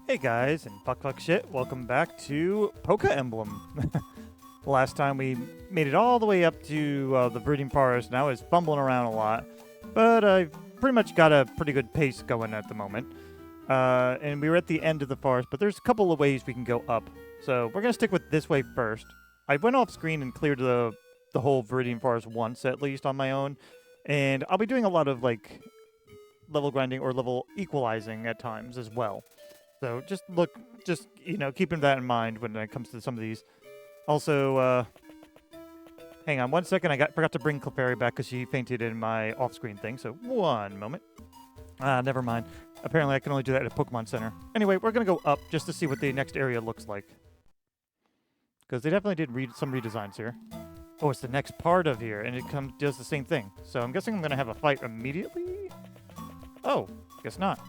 Hey guys, and fuck shit, welcome back to PokeEmblem. Last time we made it all the way up to the Viridian Forest, and I was fumbling around a lot, but I've pretty much got a pretty good pace going at the moment. And we were at the end of the forest, but there's a couple of ways we can go up. So we're going to stick with this way first. I went off screen and cleared the whole Viridian Forest once, at least, on my own. And I'll be doing a lot of, like, level grinding or level equalizing at times as well. So just keeping that in mind when it comes to some of these. Also, hang on one second. I forgot to bring Clefairy back because she fainted in my off-screen thing. So one moment. Never mind. Apparently, I can only do that at a Pokemon Center. Anyway, we're gonna go up just to see what the next area looks like. Because they definitely did some redesigns here. Oh, it's the next part of here, and it does the same thing. So I'm guessing I'm gonna have a fight immediately. Oh, guess not.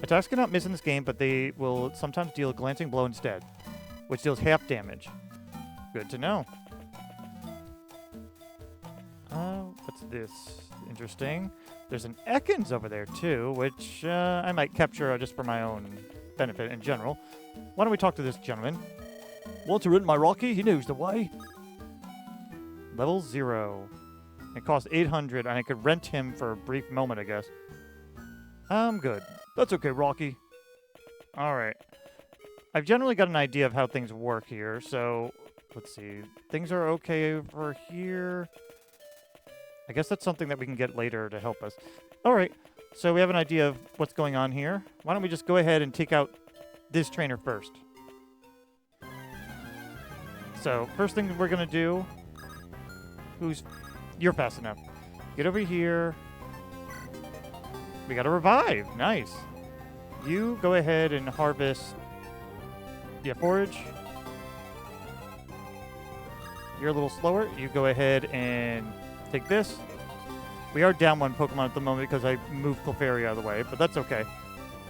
Attacks cannot miss in this game, but they will sometimes deal a glancing blow instead, which deals half damage. Good to know. What's this? Interesting. There's an Ekans over there, too, which I might capture just for my own benefit in general. Why don't we talk to this gentleman? Want to rent my Rocky? He knows the way. Level 0. It costs 800, and I could rent him for a brief moment, I guess. I'm good. That's okay, Rocky. Alright. I've generally got an idea of how things work here, so let's see. Things are okay over here. I guess that's something that we can get later to help us. Alright, so we have an idea of what's going on here. Why don't we just go ahead and take out this trainer first? So, first thing we're going to do... You're fast enough. Get over here. We got a revive. Nice. You go ahead and harvest... Yeah, forage. You're a little slower. You go ahead and take this. We are down one Pokemon at the moment because I moved Clefairy out of the way, but that's okay.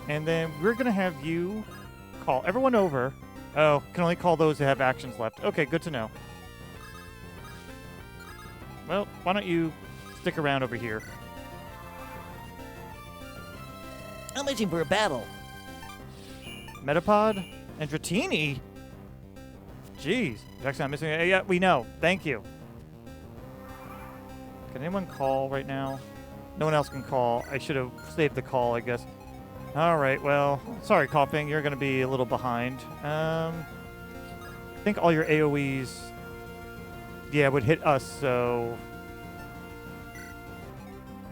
And then we're going to have you call everyone over. Oh, can only call those that have actions left. Okay, good to know. Well, why don't you stick around over here? I'm waiting for a battle. Metapod and Dratini? Jeez. Jackson, I'm missing it. Yeah, we know. Thank you. Can anyone call right now? No one else can call. I should have saved the call, I guess. Alright, well, sorry, Koffing. You're going to be a little behind. I think all your AoEs, yeah, would hit us, so...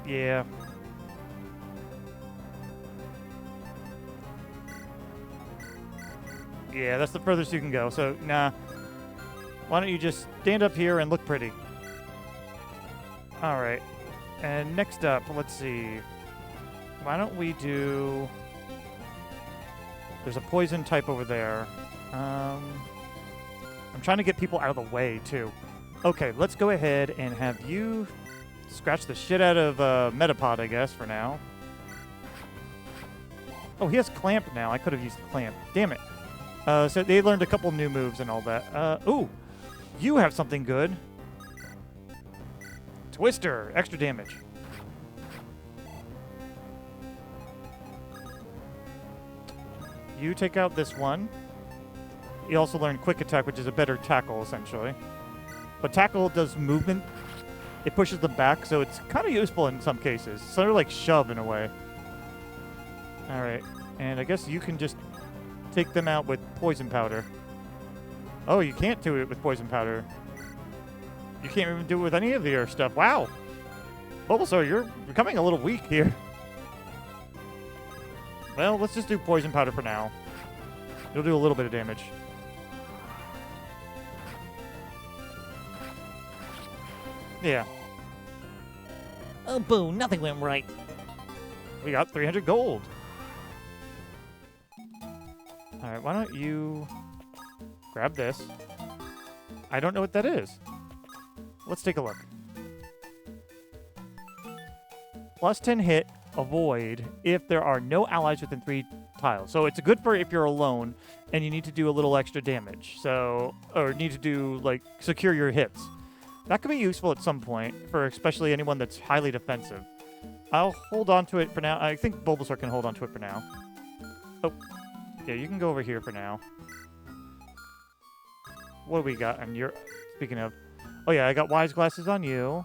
Yeah. Yeah, that's the furthest you can go, so, nah. Why don't you just stand up here and look pretty? Alright. And next up, let's see. Why don't we do... There's a poison type over there. I'm trying to get people out of the way, too. Okay, let's go ahead and have you scratch the shit out of Metapod, I guess, for now. Oh, he has Clamp now. I could have used Clamp. Damn it. So they learned a couple new moves and all that. Ooh, you have something good. Twister, extra damage. You take out this one. You also learn Quick Attack, which is a better tackle, essentially. But tackle does movement. It pushes them back, so it's kind of useful in some cases. Sort of like shove in a way. Alright, and I guess you can just take them out with Poison Powder. Oh, you can't do it with Poison Powder. You can't even do it with any of your stuff. Wow! Bulbasaur, you're becoming a little weak here. Well, let's just do Poison Powder for now. It'll do a little bit of damage. Yeah. Oh, boo, nothing went right. We got 300 gold. Alright, why don't you grab this? I don't know what that is. Let's take a look. Plus 10 hit, avoid, if there are no allies within 3 tiles. So it's good for if you're alone and you need to do a little extra damage. So, or need to do, like, secure your hits. That could be useful at some point, for especially anyone that's highly defensive. I'll hold on to it for now. I think Bulbasaur can hold on to it for now. Oh. Yeah, you can go over here for now. What do we got on your... Speaking of... Oh, yeah, I got wise glasses on you.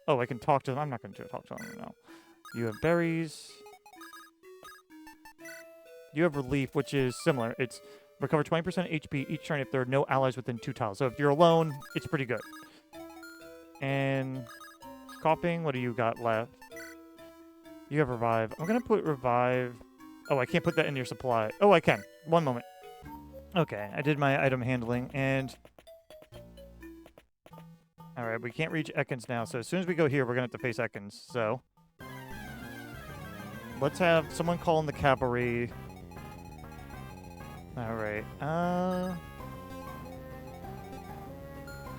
Oh, I can talk to them. I'm not going to talk to them now. You have berries. You have relief, which is similar. It's recover 20% HP each turn if there are no allies within 2 tiles. So if you're alone, it's pretty good. And Koffing, what do you got left? You have revive. I'm going to put revive. Oh, I can't put that in your supply. Oh, I can. One moment. Okay, I did my item handling, and... Alright, we can't reach Ekans now, so as soon as we go here, we're going to have to face Ekans, so... Let's have someone call in the cavalry. Alright,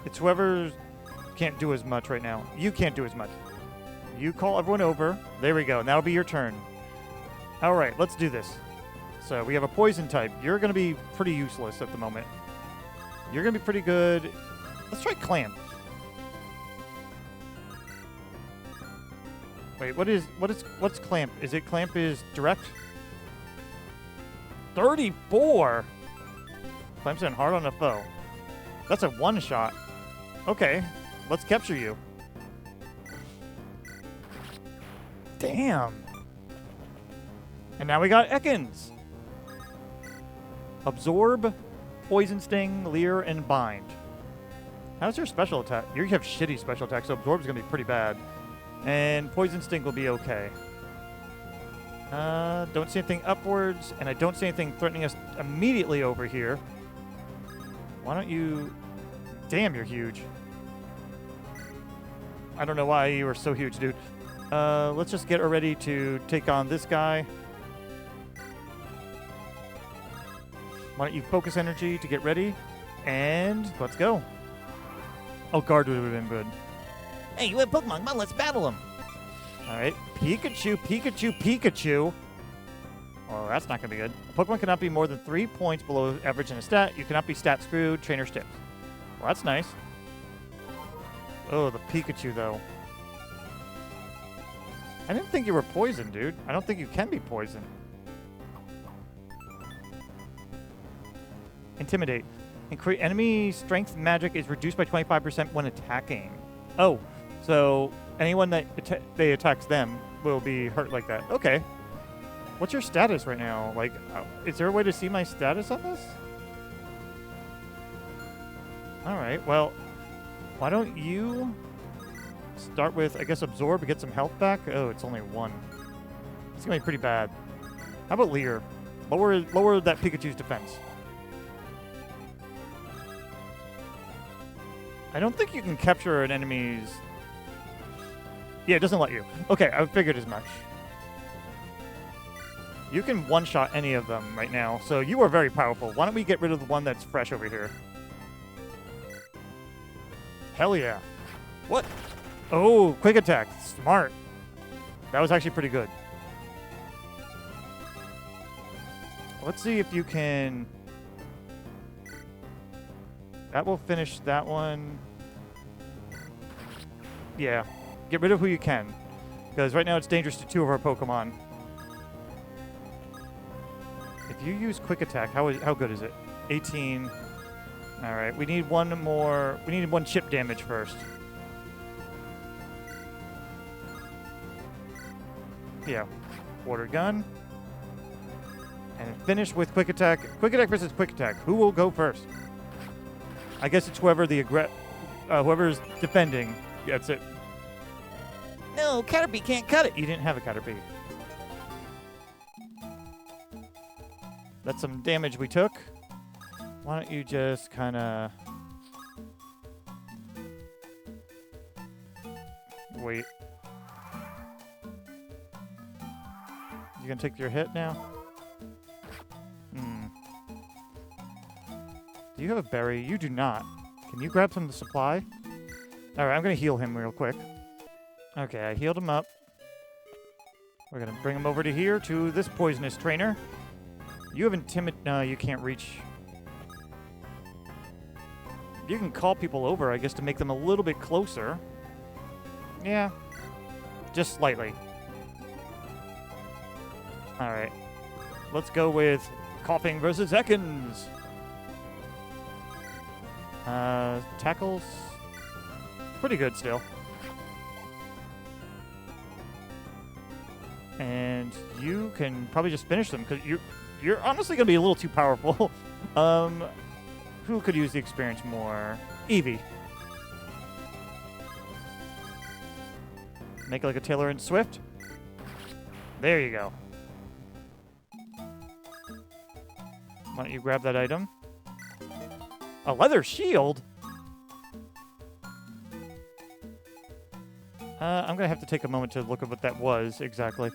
it's whoever can't do as much right now. You can't do as much. You call everyone over. There we go. That'll be your turn. Alright, let's do this. So we have a poison type. You're going to be pretty useless at the moment. You're going to be pretty good. Let's try Clamp. Wait, what's Clamp? Is it Clamp is direct? 34! Clamps in hard on a foe. That's a one-shot. Okay, let's capture you. Damn. And now we got Ekans. Absorb, Poison Sting, Leer, and Bind. How's your special attack? You have shitty special attack, so Absorb's going to be pretty bad. And Poison Sting will be okay. Don't see anything upwards, and I don't see anything threatening us immediately over here. Why don't you... Damn, you're huge. I don't know why you are so huge, dude. Let's just get ready to take on this guy. Why don't you focus energy to get ready? And let's go. Oh, guard would have been good. Hey, you have Pokemon. Come on, let's battle them. All right. Pikachu, Pikachu, Pikachu. Oh, that's not going to be good. A Pokemon cannot be more than 3 points below average in a stat. You cannot be stat screwed. Trainer tips. Well, that's nice. Oh, the Pikachu, though. I didn't think you were poisoned, dude. I don't think you can be poisoned. Intimidate. Enemy strength magic is reduced by 25% when attacking. Oh, so anyone that they attacks them will be hurt like that. Okay. What's your status right now? Like, is there a way to see my status on this? All right. Well, why don't you start with, I guess, Absorb to get some health back? Oh, it's only 1. It's going to be pretty bad. How about Leer? Lower that Pikachu's defense. I don't think you can capture an enemy's... Yeah, it doesn't let you. Okay, I figured as much. You can one-shot any of them right now, so you are very powerful. Why don't we get rid of the one that's fresh over here? Hell yeah. What? Oh, quick attack. Smart. That was actually pretty good. Let's see if you can... That will finish that one. Yeah. Get rid of who you can. Because right now it's dangerous to 2 of our Pokemon. If you use Quick Attack, how good is it? 18. Alright, we need one more. We need 1 chip damage first. Yeah. Water Gun. And finish with Quick Attack. Quick Attack versus Quick Attack. Who will go first? I guess it's whoever's defending. That's it. No, Caterpie can't cut it. You didn't have a Caterpie. That's some damage we took. Why don't you just kind of... Wait. You gonna take your hit now? Do you have a berry? You do not. Can you grab some of the supply? Alright, I'm going to heal him real quick. Okay, I healed him up. We're going to bring him over to here, to this poisonous trainer. You have No, you can't reach. You can call people over, I guess, to make them a little bit closer. Yeah. Just slightly. Alright. let's go with Koffing versus Ekans. Tackles, pretty good still. And you can probably just finish them because you're honestly gonna be a little too powerful. Who could use the experience more? Eevee. Make it like a Taylor and Swift. There you go. Why don't you grab that item? A leather shield? I'm going to have to take a moment to look at what that was exactly.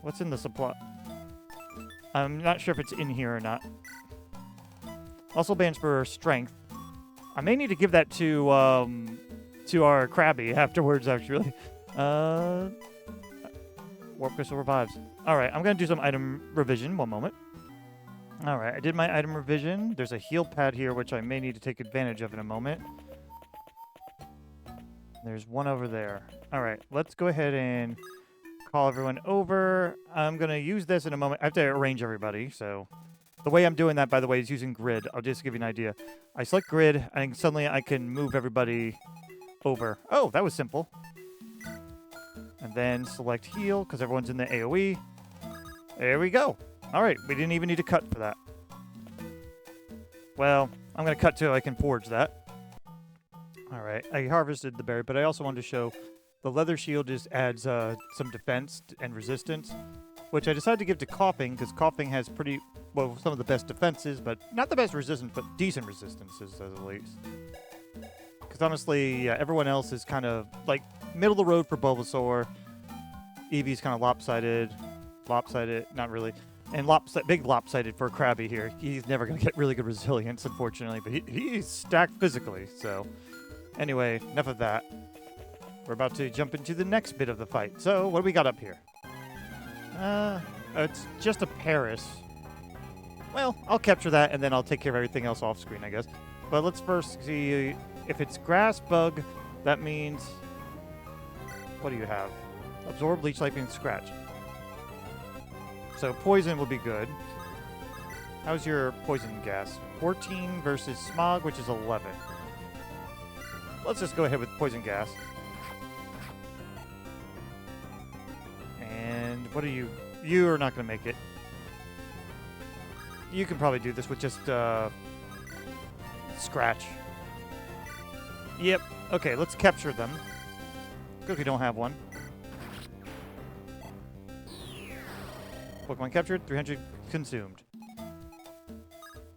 What's in the supply? I'm not sure if it's in here or not. Also bans for strength. I may need to give that to our Krabby afterwards, actually. Warp Crystal revives. Alright, I'm going to do some item revision. One moment. Alright, I did my item revision. There's a heal pad here, which I may need to take advantage of in a moment. There's one over there. Alright, let's go ahead and call everyone over. I'm going to use this in a moment. I have to arrange everybody, so... The way I'm doing that, by the way, is using grid. I'll just give you an idea. I select grid, and suddenly I can move everybody over. Oh, that was simple. And then select heal, because everyone's in the AoE. There we go. All right, we didn't even need to cut for that. Well, I'm going to cut till I can forge that. All right, I harvested the berry, but I also wanted to show the leather shield just adds some defense and resistance, which I decided to give to Koffing, because Koffing has pretty... well, some of the best defenses, but not the best resistance, but decent resistances at least. Because honestly, everyone else is kind of like middle of the road for Bulbasaur. Eevee's kind of lopsided. Lopsided, not really. And big lopsided for Krabby here. He's never going to get really good resilience, unfortunately, but he's stacked physically. So anyway, enough of that. We're about to jump into the next bit of the fight. So what do we got up here? It's just a Paris. Well, I'll capture that, and then I'll take care of everything else off screen, I guess. But let's first see if it's grass, bug, that means... What do you have? Absorb, leech life, and scratch. So poison will be good. How's your poison gas? 14 versus smog, which is 11. Let's just go ahead with poison gas. And what are you? You are not going to make it. You can probably do this with just scratch. Yep. Okay, let's capture them. Because we don't have one. Pokemon captured, 300 consumed.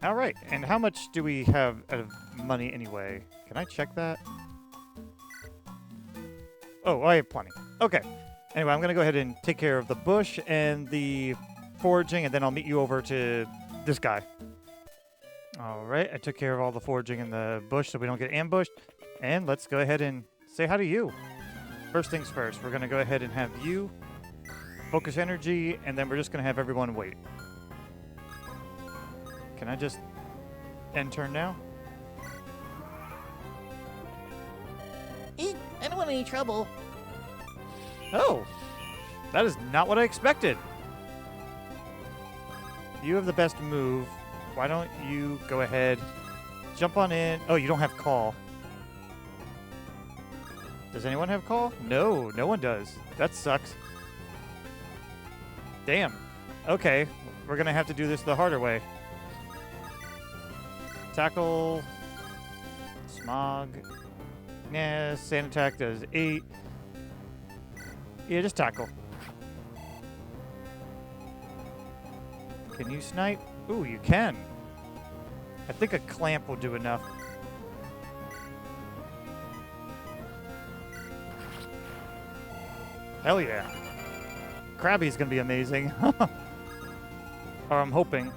Alright, and how much do we have out of money anyway? Can I check that? Oh, I have plenty. Okay. Anyway, I'm going to go ahead and take care of the bush and the foraging, and then I'll meet you over to this guy. Alright, I took care of all the foraging in the bush so we don't get ambushed. And let's go ahead and say hi to you. First things first, we're going to go ahead and have you focus energy, and then we're just going to have everyone wait. Can I just end turn now? Eek, I don't want any trouble. Oh, that is not what I expected. You have the best move. Why don't you go ahead, jump on in. Oh, you don't have call. Does anyone have call? No, no one does. That sucks. Damn. Okay, we're going to have to do this the harder way. Tackle. Smog. Nah, sand attack does 8. Yeah, just tackle. Can you snipe? Ooh, you can. I think a clamp will do enough. Hell yeah. Krabby's gonna be amazing. Or I'm hoping.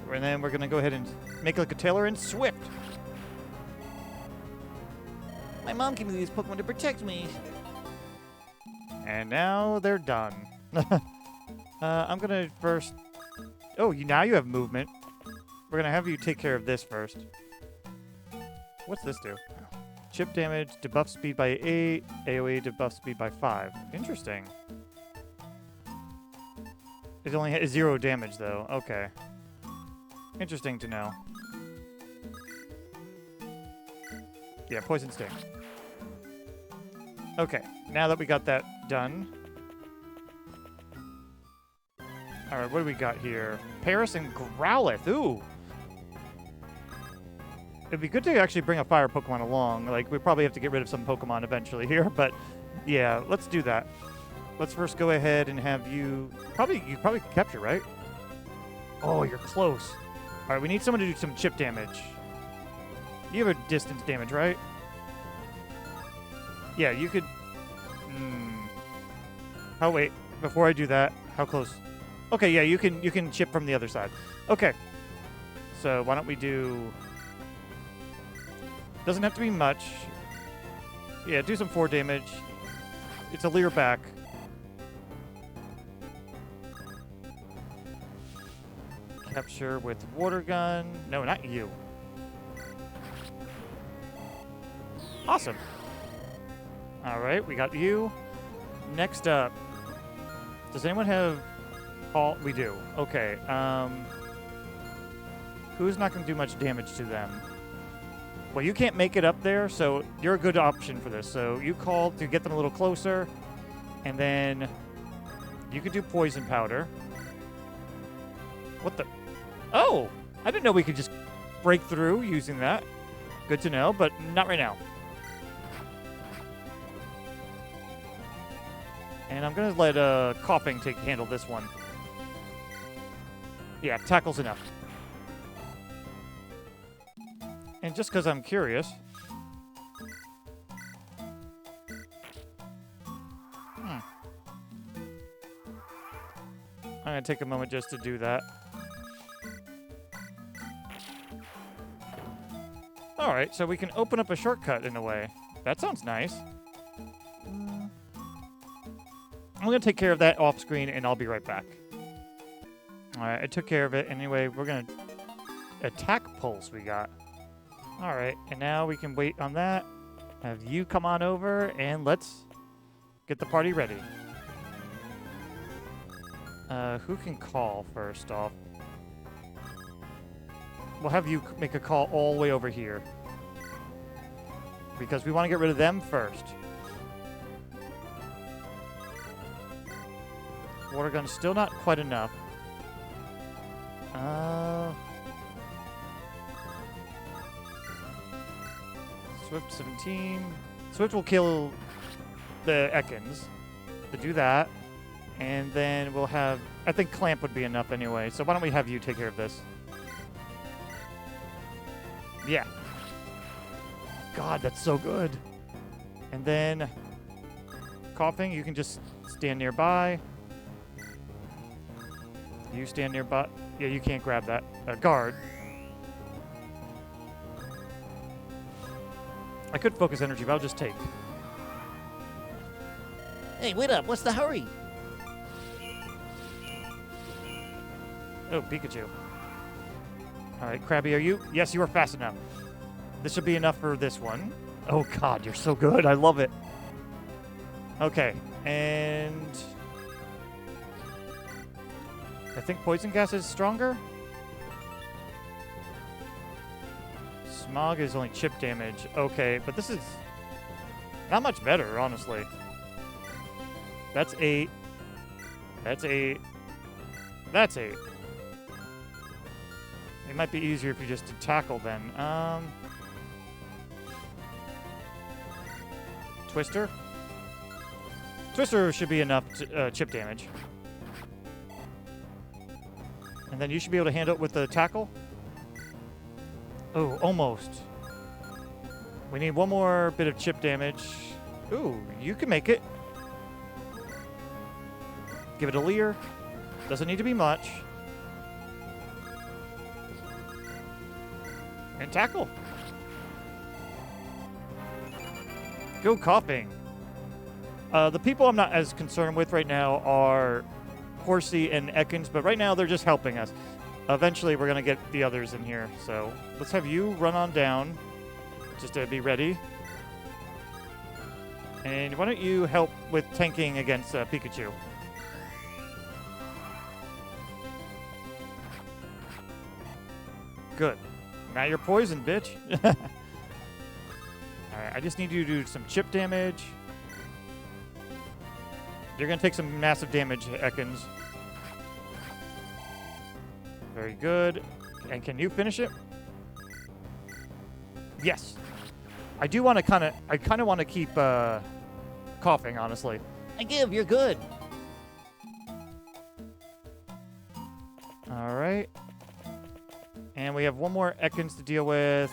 And then we're gonna go ahead and make like a Taylor and Swift. My mom gave me these Pokemon to protect me. And now they're done. I'm gonna first... Oh, now you have movement. We're gonna have you take care of this first. What's this do? Chip damage, debuff speed by 8, AoE debuff speed by 5. Interesting. It only has 0 damage, though. Okay. Interesting to know. Yeah, Poison Sting. Okay, now that we got that done. Alright, what do we got here? Paris and Growlith. Ooh! It'd be good to actually bring a fire Pokemon along. Like, we probably have to get rid of some Pokemon eventually here, but yeah, let's do that. Let's first go ahead and have you... You probably can capture, right? Oh, you're close. Alright, we need someone to do some chip damage. You have a distance damage, right? Yeah, you could... Oh, wait. Before I do that, how close? Okay, yeah, you can chip from the other side. Okay. So, why don't we do... Doesn't have to be much. Yeah, do some 4 damage. It's a Leer back. Capture with water gun. No, not you. Awesome. Alright, we got you. Next up. Does anyone have... Paul? We do. Okay. Who's not going to do much damage to them? Well, you can't make it up there, so you're a good option for this. So you call to get them a little closer, and then you could do Poison Powder. What the... Oh! I didn't know we could just break through using that. Good to know, but not right now. And I'm going to let Koffing handle this one. Yeah, tackle's enough. And just because I'm curious... I'm going to take a moment just to do that. Alright, so we can open up a shortcut in a way. That sounds nice. I'm going to take care of that off screen and I'll be right back. Alright, I took care of it. Anyway, we're going to... Attack Pulse we got. Alright, and now we can wait on that. Have you come on over and let's get the party ready. Who can call first off? We'll have you make a call all the way over here. Because we want to get rid of them first. Water gun's still not quite enough. Swift 17. Swift will kill the Ekans to do that. And then we'll have... I think Clamp would be enough anyway. So why don't we have you take care of this? Yeah. God, that's so good. And then... Koffing, you can just stand nearby. You stand nearby. Yeah, you can't grab that. Guard. I could focus energy, but I'll just take. Hey, wait up. What's the hurry? Oh, Pikachu. Alright, Krabby, are you? Yes, you are fast enough. This should be enough for this one. Oh, God, you're so good. I love it. Okay, and... I think Poison Gas is stronger? Smog is only chip damage. Okay, but this is not much better, honestly. That's 8. That's 8. That's 8. It might be easier if you just did tackle then. Twister? Twister should be enough to, chip damage. And then you should be able to handle it with the tackle. Oh, almost. We need one more bit of chip damage. Ooh, you can make it. Give it a Leer. Doesn't need to be much. And tackle. Go Koffing. The people I'm not as concerned with right now are Horsey and Ekans, but right now they're just helping us. Eventually we're going to get the others in here, so let's have you run on down just to be ready. And why don't you help with tanking against Pikachu? Good. Now you're poisoned, bitch. Alright, I just need you to do some chip damage. You're going to take some massive damage, Ekans. Very good. And can you finish it? Yes. I do want to I kind of want to keep Koffing, honestly. I give, you're good. All right. And we have one more Ekans to deal with.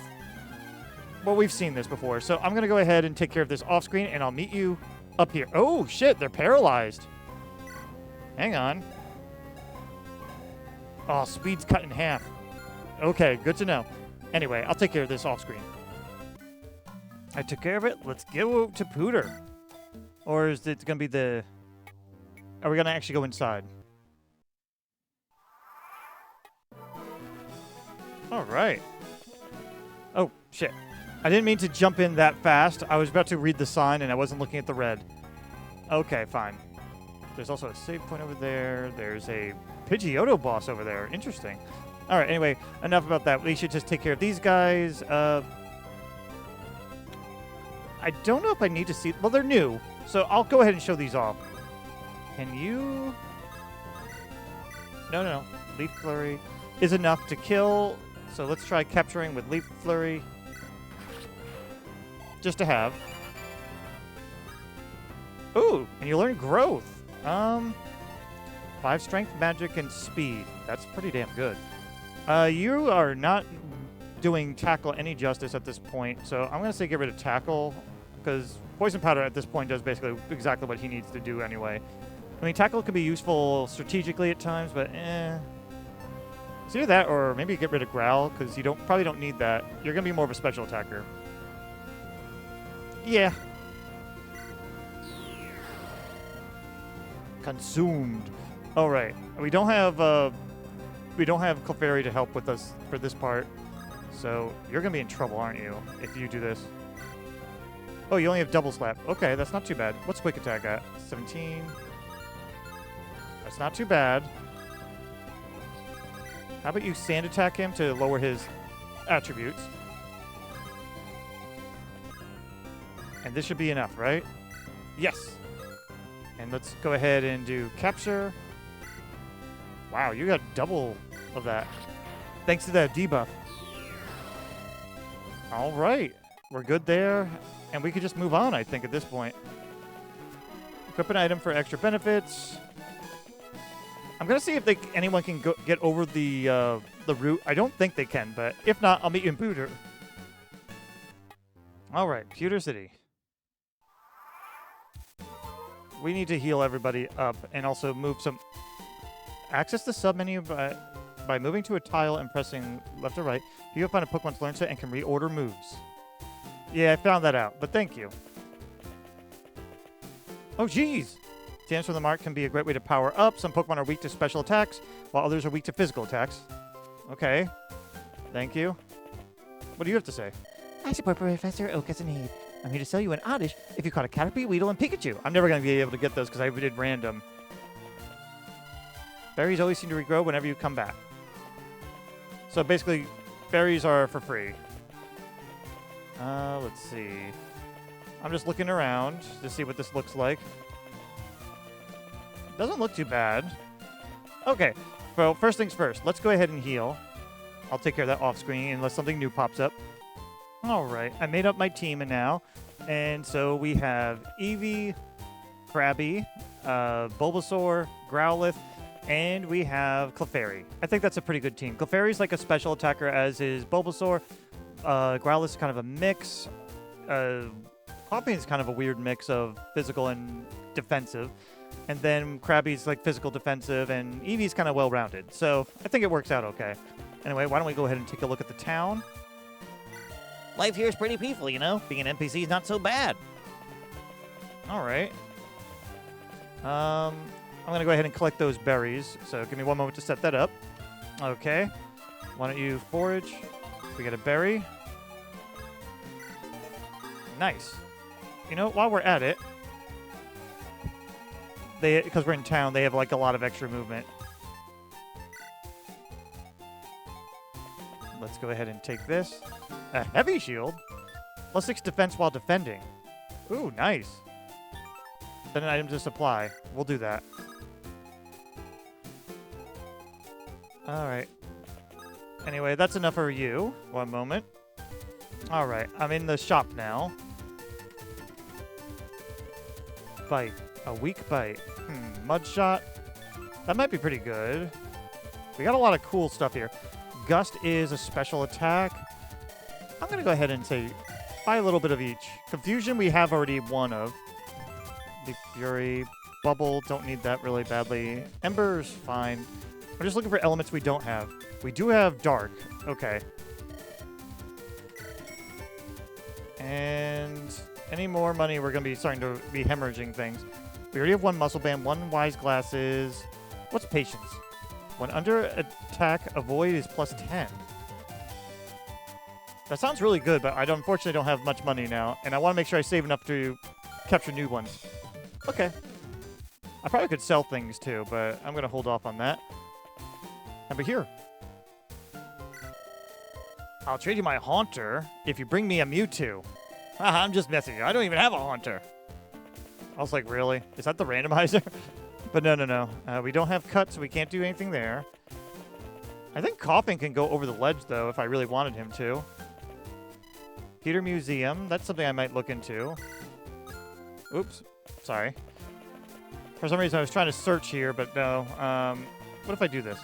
Well, we've seen this before. So I'm going to go ahead and take care of this off screen, and I'll meet you up here. Oh, shit. They're paralyzed. Hang on. Oh, speed's cut in half. Okay, good to know. Anyway, I'll take care of this off screen. I took care of it. Let's go to Pewter. Or is it going to be the... Are we going to actually go inside? All right. Oh, shit. I didn't mean to jump in that fast. I was about to read the sign, and I wasn't looking at the red. Okay, fine. There's also a save point over there. There's a Pidgeotto boss over there. Interesting. All right, anyway, enough about that. We should just take care of these guys. I don't know if I need to see... Well, they're new, so I'll go ahead and show these off. Can you... No. Leaf Flurry is enough to kill, so let's try capturing with Leaf Flurry. Just to have. Ooh, and you learn Growth. 5 Strength, Magic, and Speed. That's pretty damn good. You are not doing Tackle any justice at this point, so I'm going to say get rid of Tackle, because Poison Powder at this point does basically exactly what he needs to do anyway. I mean, Tackle can be useful strategically at times, but It's either that or maybe get rid of Growl, because you probably don't need that. You're going to be more of a special attacker. Yeah. Consumed. All right. We don't have Clefairy to help with us for this part. So you're going to be in trouble, aren't you, if you do this? Oh, you only have Double Slap. Okay, that's not too bad. What's Quick Attack at? 17. That's not too bad. How about you Sand Attack him to lower his attributes? And this should be enough, right? Yes. And let's go ahead and do Capture. Wow, you got double of that. Thanks to that debuff. All right. We're good there. And we could just move on, I think, at this point. Equip an item for extra benefits. I'm going to see if anyone can get over the route. I don't think they can, but if not, I'll meet you in Pewter. All right, Pewter City. We need to heal everybody up and also move some... Access the submenu by moving to a tile and pressing left or right. You will find a Pokemon's learn set and can reorder moves. Yeah, I found that out, but thank you. Oh, geez! TMs from the mark can be a great way to power up. Some Pokemon are weak to special attacks, while others are weak to physical attacks. Okay. Thank you. What do you have to say? I support Professor Oakus and Heath. I'm here to sell you an Oddish if you caught a Caterpie, Weedle, and Pikachu. I'm never going to be able to get those because I did random. Berries always seem to regrow whenever you come back. So basically, berries are for free. Let's see. I'm just looking around to see what this looks like. Doesn't look too bad. Okay, well, first things first. Let's go ahead and heal. I'll take care of that off screen unless something new pops up. All right, I made up my team now. And so we have Eevee, Krabby, Bulbasaur, Growlith, and we have Clefairy. I think that's a pretty good team. Clefairy's like a special attacker, as is Bulbasaur. Growlith's kind of a mix. Koffing is kind of a weird mix of physical and defensive. And then Krabby's like physical defensive, and Eevee's kind of well-rounded. So I think it works out okay. Anyway, why don't we go ahead and take a look at the town? Life here is pretty peaceful, you know? Being an NPC is not so bad. All right. I'm going to go ahead and collect those berries. So give me one moment to set that up. Okay. Why don't you forage? We get a berry. Nice. You know, while we're at it, because we're in town, they have like a lot of extra movement. let's go ahead and take this. A heavy shield. +6 defense while defending. Ooh, nice. Send an item to supply. We'll do that. Alright. Anyway, that's enough for you. One moment. Alright, I'm in the shop now. Bite. A weak bite. Mud shot. That might be pretty good. We got a lot of cool stuff here. Gust is a special attack. I'm going to go ahead and say buy a little bit of each. Confusion we have already one of. Deep Fury. Bubble. Don't need that really badly. Ember's fine. We're just looking for elements we don't have. We do have Dark. Okay. And any more money, we're going to be starting to be hemorrhaging things. We already have 1 muscle band, 1 wise glasses. What's patience? When under attack, avoid is +10. That sounds really good, but I unfortunately don't have much money now, and I want to make sure I save enough to capture new ones. Okay. I probably could sell things too, but I'm going to hold off on that. Over here. I'll trade you my Haunter if you bring me a Mewtwo. Haha, I'm just messing with you. I don't even have a Haunter. I was like, really? Is that the randomizer? But no. We don't have Cut, so we can't do anything there. I think Koffing can go over the ledge, though, if I really wanted him to. Pewter Museum. That's something I might look into. Oops. Sorry. For some reason, I was trying to search here, but no. What if I do this?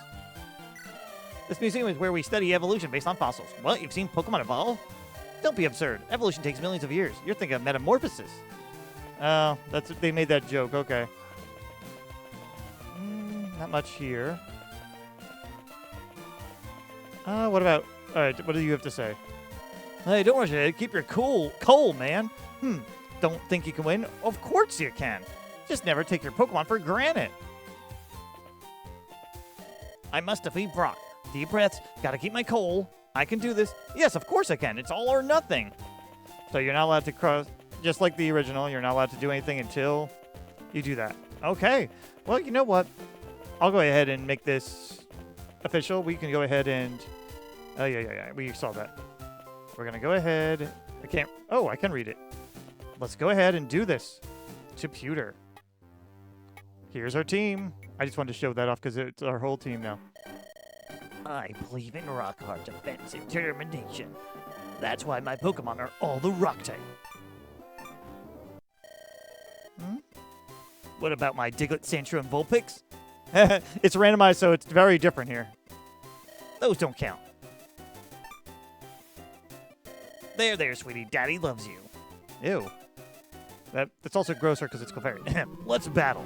This museum is where we study evolution based on fossils. What? You've seen Pokemon evolve? Don't be absurd. Evolution takes millions of years. You're thinking of metamorphosis. Oh, they made that joke. Okay. Not much here. What about... All right, what do you have to say? Hey, don't rush ahead. Keep your cool, man. Don't think you can win? Of course you can. Just never take your Pokemon for granted. I must defeat Brock. Deep breaths. Gotta keep my coal. I can do this. Yes, of course I can. It's all or nothing. So you're not allowed to cross... Just like the original, you're not allowed to do anything until you do that. Okay. Well, you know what? I'll go ahead and make this official. We can go ahead and... Oh, yeah. We saw that. We're going to go ahead. I can't... Oh, I can read it. Let's go ahead and do this to Pewter. Here's our team. I just wanted to show that off because it's our whole team now. I believe in rock-hard defense and determination. That's why my Pokemon are all the rock type. What about my Diglett, Sandshrew, and Vulpix? It's randomized, so it's very different here. Those don't count. There, sweetie. Daddy loves you. Ew. That's also grosser because it's Clefairy. Let's battle.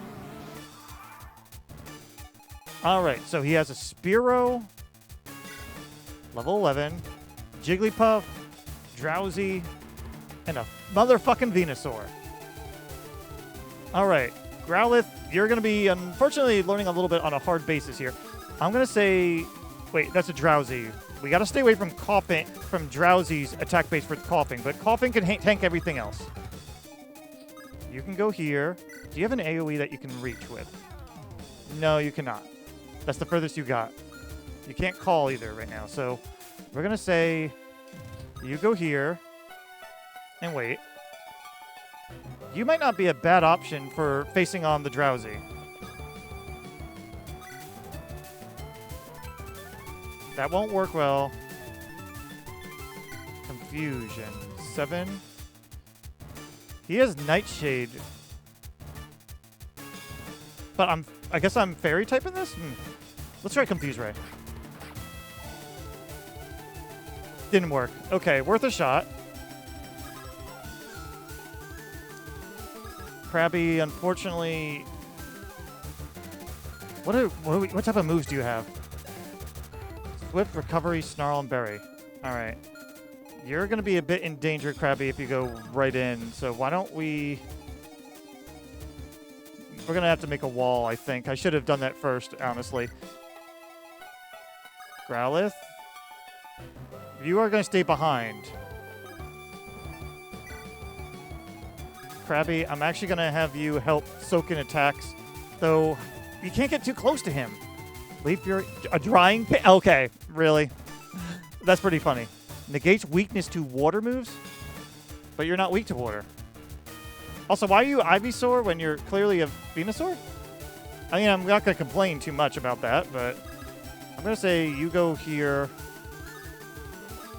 All right, so he has a Spearow, level 11, Jigglypuff, Drowsy, and a motherfucking Venusaur. All right, Growlith, you're going to be, unfortunately, learning a little bit on a hard basis here. I'm going to say... Wait, that's a Drowsy. We got to stay away from Koffing, from Drowsy's attack base for Koffing, but Koffing can tank everything else. You can go here. Do you have an AoE that you can reach with? No, you cannot. That's the furthest you got. You can't call either right now, so we're going to say you go here and wait. You might not be a bad option for facing on the Drowsy. That won't work well. Confusion. 7. He has Nightshade. But I guess I'm Fairy typing this? Let's try Confuse Ray. Didn't work. Okay, worth a shot. Krabby, unfortunately... What type of moves do you have? Swift, Recovery, Snarl, and Berry. Alright. You're going to be a bit in danger, Krabby, if you go right in. So why don't we... We're going to have to make a wall, I think. I should have done that first, honestly. Growlith. You are going to stay behind. Krabby, I'm actually going to have you help soak in attacks. Though, you can't get too close to him. Leaf Fury. A drying pit? Okay, really? That's pretty funny. Negates weakness to water moves, but you're not weak to water. Also, why are you Ivysaur when you're clearly a Venusaur? I mean, I'm not going to complain too much about that, but I'm going to say you go here.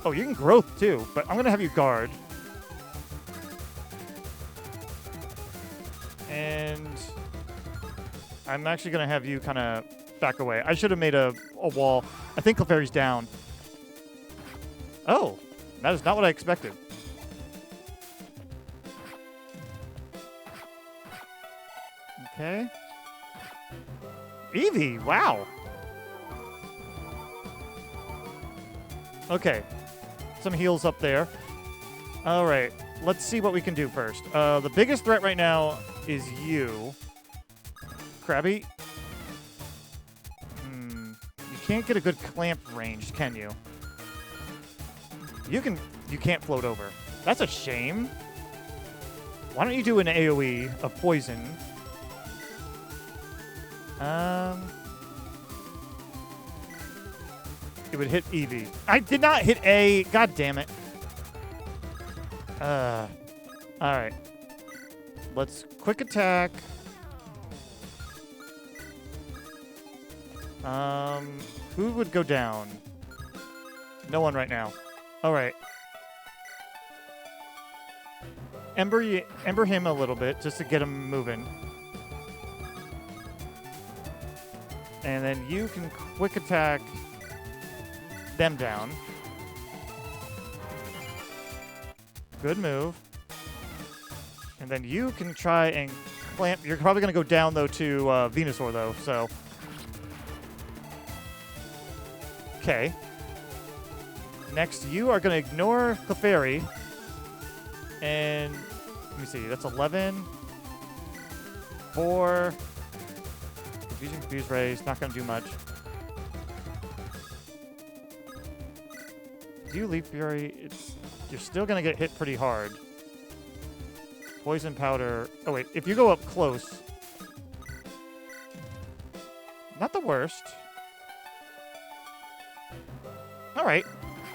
Oh, you can growth too, but I'm going to have you guard. And I'm actually going to have you kind of back away. I should have made a wall. I think Clefairy's down. Oh, that is not what I expected. Okay. Eevee, wow. Okay. Some heals up there. All right. Let's see what we can do first. The biggest threat right now is you. Krabby. You can't get a good clamp range, can you? You can't float over. That's a shame. Why don't you do an AoE of poison? It would hit Eevee. I did not hit A. God damn it. Alright. Let's quick attack. Who would go down? No one right now. Alright. Ember him a little bit just to get him moving. And then you can quick attack them down. Good move. And then you can try and clamp. You're probably going to go down, though, to Venusaur, though, so. Okay. Next, you are going to ignore Clefairy. And let me see. That's 11. 4. Confuse Rays. Not going to do much. You Leaf Fury. You're still going to get hit pretty hard. Poison Powder. Oh, wait. If you go up close. Not the worst. All right.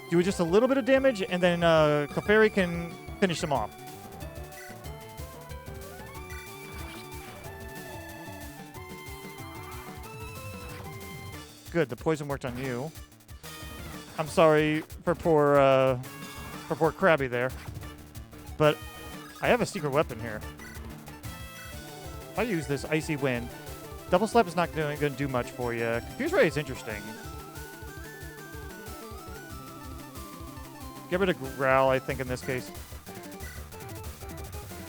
Do just a little bit of damage, and then Clefairy can finish him off. Good. The poison worked on you. I'm sorry for poor Krabby there. But I have a secret weapon here. If I use this Icy Wind, Double Slap is not going to do much for you. Confuse Ray is interesting. Get rid of Growl, I think, in this case.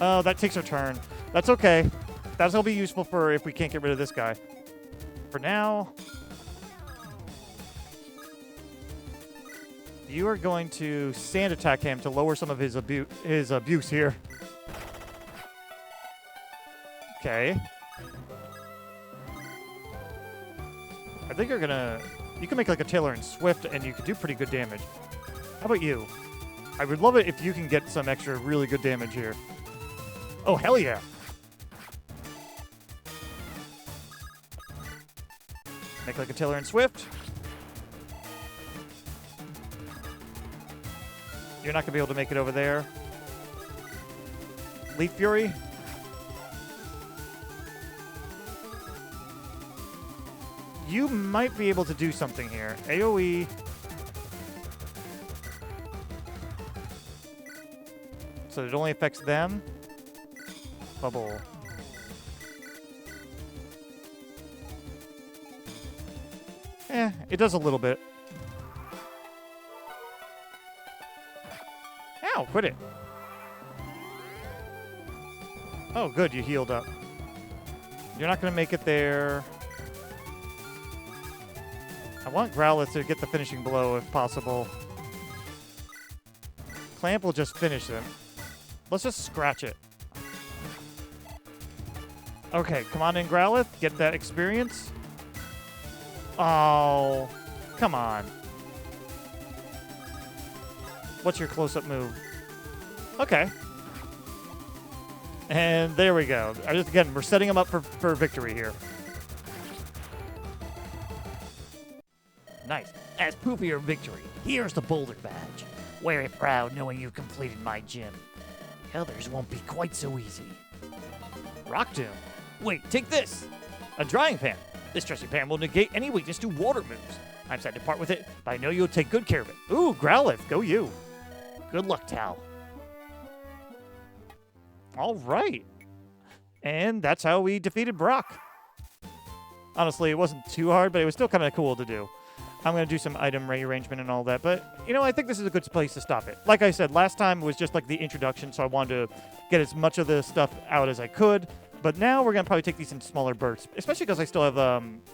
Oh, that takes our turn. That's okay. That'll be useful for if we can't get rid of this guy. For now, you are going to Sand Attack him to lower some of his abuse here. Okay. I think you're gonna. You can make like a Tailor and Swift, and you can do pretty good damage. How about you? I would love it if you can get some extra really good damage here. Oh, hell yeah. Make like a Tailor and Swift. You're not going to be able to make it over there. Leaf Fury. You might be able to do something here. AoE. So it only affects them. Bubble. It does a little bit. Ow, quit it. Oh, good, you healed up. You're not going to make it there. I want Growlith to get the finishing blow if possible. Clamp will just finish them. Let's just scratch it. Okay, come on in, Growlith. Get that experience. Oh, come on. What's your close-up move? Okay. And there we go. Again, we're setting him up for victory here. Nice. As proof of your victory, here's the Boulder Badge. Wear it proud knowing you've completed my gym. The others won't be quite so easy. Rock Tomb. Wait, take this! A drying pan. This trusty pan will negate any weakness to water moves. I'm sad to part with it, but I know you'll take good care of it. Ooh, Growlith. Go you. Good luck, Tal. All right. And that's how we defeated Brock. Honestly, it wasn't too hard, but it was still kind of cool to do. I'm going to do some item rearrangement and all that, but, you know, I think this is a good place to stop it. Like I said, last time was just like the introduction, so I wanted to get as much of the stuff out as I could. But now we're going to probably take these in smaller bursts, especially because I still have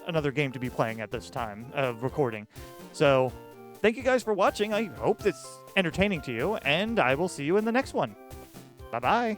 another game to be playing at this time of recording. So thank you guys for watching. I hope it's entertaining to you, and I will see you in the next one. Bye-bye.